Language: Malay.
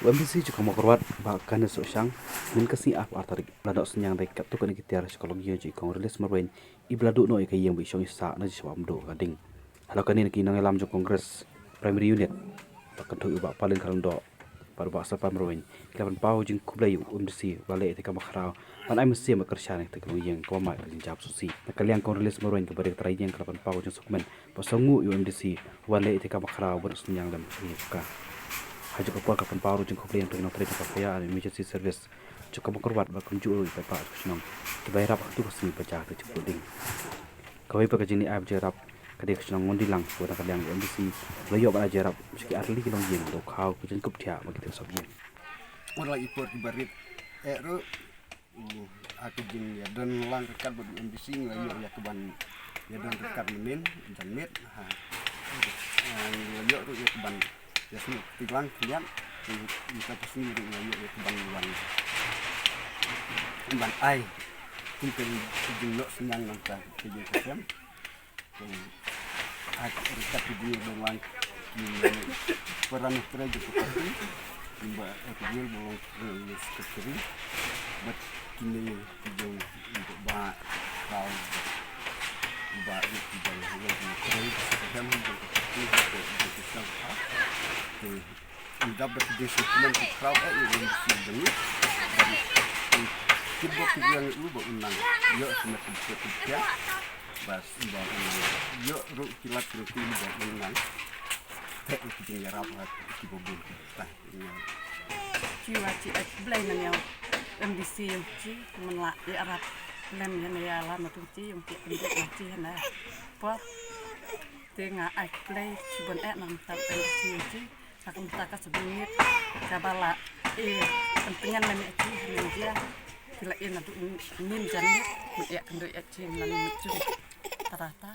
UMBC juga mau keruat bahkan so sang min kasi ap artarik ladok senyang dai kap tu kan kita psikologi ji kong rilis marwain ibladu no ikai yang bi shong isa na ji swam do gading halakan ni kinang lam jo kongres primary unit bakkan tu ba paling kalang do par ba sa pamroin klaban pau jing kublai UMBC wale te kam khrao man ai mesti makershan te kong yang ko ma jing jap susi nakaliang kong rilis marwain ke bare trai yang klaban pau jing sukmen pasangu UMBC wale te kam khrao ber senyang lam ka haju kapal kapan paru jeng kopli yang tengah terjadi kapaya emergency service cukup makorbat bakun juru ipai pak kusinong kibai rap tu kesini baca tu cukup ding kawai pakai jini aib jerap kadek kusinong ngondilang buat kaliang MBC layok bala jerap meski arli kilong jeng do kau kujen kup dia bagi tu sob jeng orang ipor di barit ero aku jeng ya dan lang rekat buat MBC layok ya keban ya dan rekat menin dan met layok tu ya keban ya sini tiglang kalian kita kesini dengan yuk kebangunan ban ai kita jengok senang nangka kerja kesem aku rikat di dengan peran kerja seperti timba kerja bolong sekretari buat kini kerja untuk bak kau bak itu jangan kerja kesem untuk tidak berdisiplin crowd yang disini dan kita yang lu berenang yuk semakin kerja bas yuk ruk kilat rutin berenang tak kita rapat kita bubur tak jiwa cik belai nanya MBC cik menlak ya Arab lem ya lama tu cik yang cik pendidik cik na pot tengah play cibon nam tak MBC akan takas sebingit kabala pentingan nenek ci media kila ina tu min janit ya kendo ya ci nani mucu tarata